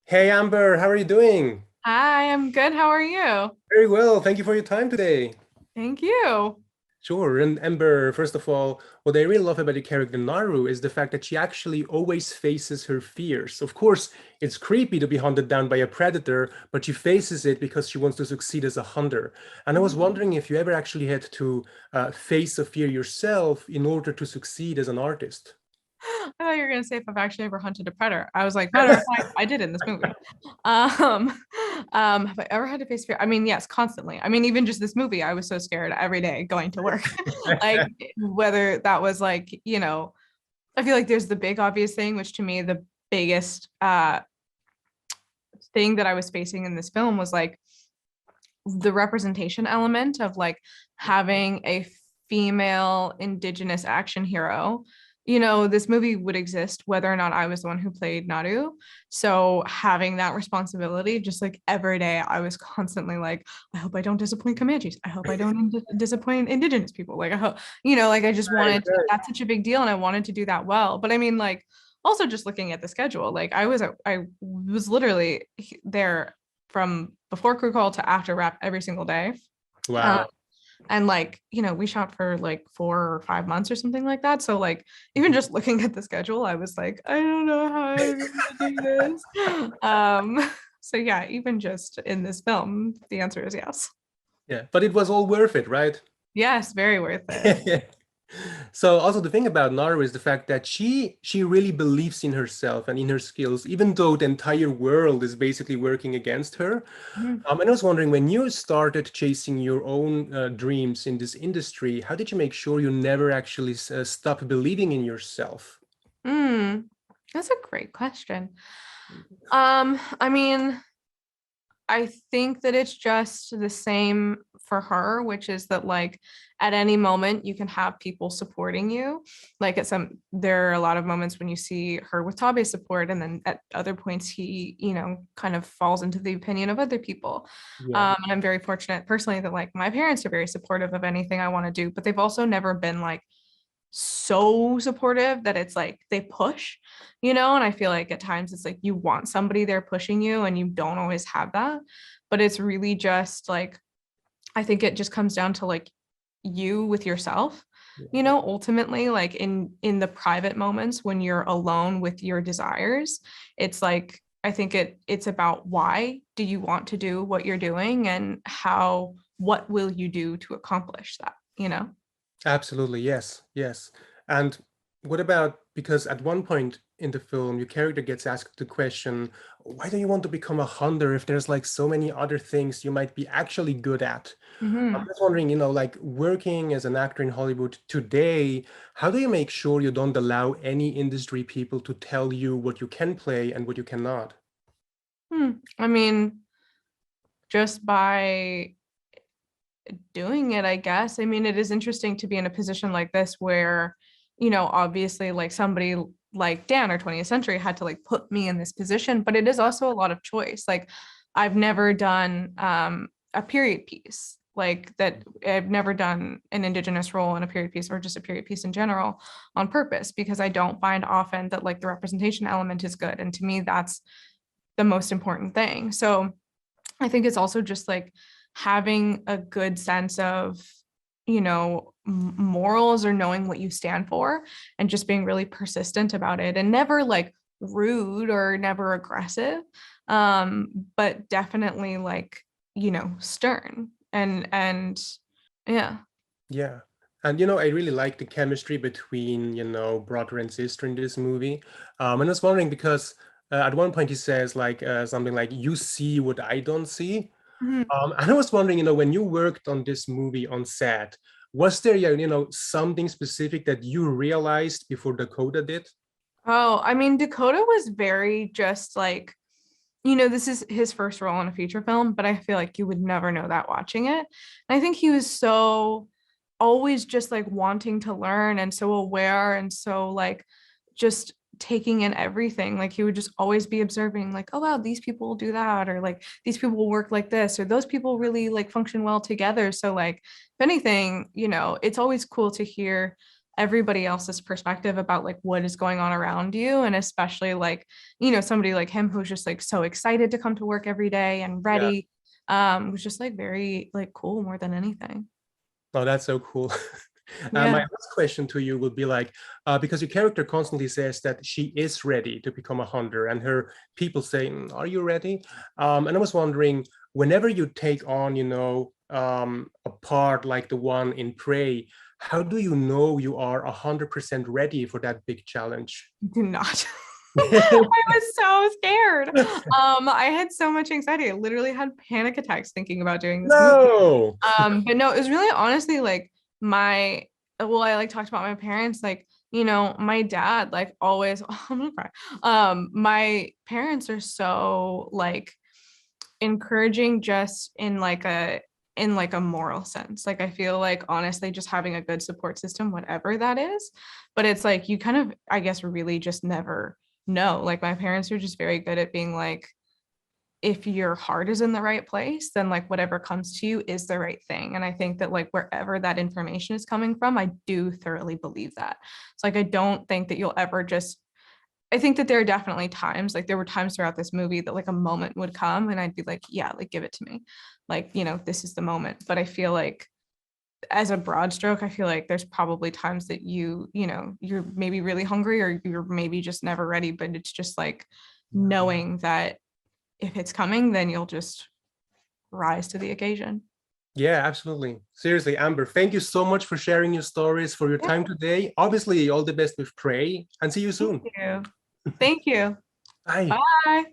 Hey Amber, how are you doing? Hi, I'm good. How are you? Very well, thank you for your time today. Thank you. Sure, and Amber, first of all, what I really love about the character Naru is the fact that she actually always faces her fears. Of course, it's creepy to be hunted down by a predator, but she faces it because she wants to succeed as a hunter. And I was Mhm. wondering if you ever actually had to face a fear yourself in order to succeed as an artist. I thought you were gonna say if I've actually ever hunted a predator. I was like, matter of fact, I did in this movie. Um, have I ever had to face fear? I mean, yes, constantly. I mean, even just this movie, I was so scared every day going to work. Like whether that was like, I feel like there's the big obvious thing, which to me the biggest thing that I was facing in this film was like the representation element of like having a female indigenous action hero. This movie would exist whether or not I was the one who played Naru. So having that responsibility, just like every day, I was constantly like, I hope I don't disappoint Comanches. I hope I don't disappoint indigenous people. Like I hope, like I just Right, wanted to, right. that's such a big deal, and I wanted to do that well. But I mean, like also just looking at the schedule, like I was literally there from before crew call to after wrap every single day. Uh, Wow. and like, we shot for like 4 or 5 months or something like that. So like even just looking at the schedule, I was like, I don't know how I'm gonna do this. So yeah, even just in this film, the answer is yes. Yeah, but it was all worth it, right? Yes, very worth it. So also the thing about Naru is the fact that she really believes in herself and in her skills, even though the entire world is basically working against her. Mhm. And I was wondering, when you started chasing your own dreams in this industry, how did you make sure you never actually stop believing in yourself? Mm, that's a great question. I mean, I think that it's just the same for her, which is that like at any moment you can have people supporting you. Like there are a lot of moments when you see her with Tabe's support, and then at other points he, kind of falls into the opinion of other people. Yeah. And I'm very fortunate personally that like my parents are very supportive of anything I want to do, but they've also never been like so supportive that it's like they push, and I feel like at times it's like you want somebody there pushing you and you don't always have that, but it's really just like I think it just comes down to like you with yourself, ultimately like in the private moments when you're alone with your desires. It's like I think it's about why do you want to do what you're doing, and what will you do to accomplish that. Absolutely, yes, yes. And what about, because at one point in the film, your character gets asked the question, why do you want to become a hunter if there's like so many other things you might be actually good at? I'm Mhm. just wondering, like working as an actor in Hollywood today, how do you make sure you don't allow any industry people to tell you what you can play and what you cannot? I mean, just by doing it, I guess. I mean, it is interesting to be in a position like this where, obviously, like somebody like Dan or 20th Century had to like put me in this position, but it is also a lot of choice. Like, I've never done a period piece. Like that, I've never done an Indigenous role in a period piece or just a period piece in general on purpose because I don't find often that like the representation element is good. And to me, that's the most important thing. So I think it's also just like having a good sense of, morals or knowing what you stand for and just being really persistent about it and never like rude or never aggressive. But definitely like, stern and yeah. Yeah. And I really like the chemistry between, brother and sister in this movie. And I was wondering because at one point he says like something like, "You see what I don't see." Mhm. And I was wondering, when you worked on this movie on set, was there, yeah, something specific that you realized before Dakota did? Oh, I mean, Dakota was very just like, this is his first role in a feature film, but I feel like you would never know that watching it. And I think he was so always just like wanting to learn and so aware and so like just taking in everything. Like he would just always be observing, like, oh wow, these people do that, or like these people work like this, or those people really like function well together. So like if anything, it's always cool to hear everybody else's perspective about like what is going on around you, and especially like, you know, somebody like him who's just like so excited to come to work every day and Yeah. ready, was just like very like cool more than anything. Oh, that's so cool. My Yeah. last question to you would be like, because your character constantly says that she is ready to become a hunter, and her people say, "Are you ready?" And I was wondering, whenever you take on, a part like the one in Prey, how do you know you are 100% ready for that big challenge? Do not. I was so scared. I had so much anxiety. I literally had panic attacks thinking about doing this movie. No. But no, it was really honestly like my, well, I like talked about my parents, like, you know, my dad, like always, I'm gonna cry. My parents are so like encouraging just in like a moral sense. Like I feel like honestly just having a good support system, whatever that is, but it's like you kind of, I guess, really just never know. Like my parents are just very good at being like, if your heart is in the right place, then like whatever comes to you is the right thing. And I think that like wherever that information is coming from, I do thoroughly believe that. It's like I don't think that you'll ever just, I think that there are definitely times, like there were times throughout this movie that like a moment would come and I'd be like, yeah, like give it to me. Like, you know, this is the moment. But I feel like as a broad stroke, I feel like there's probably times that you know, you're maybe really hungry or you're maybe just never ready, but it's just like knowing that if it's coming, then you'll just rise to the occasion. Yeah, absolutely. Seriously, Amber, thank you so much for sharing your stories, for your Yeah, time today. Obviously, all the best with Prey, and see you thank soon. you. Thank you. Bye. Bye.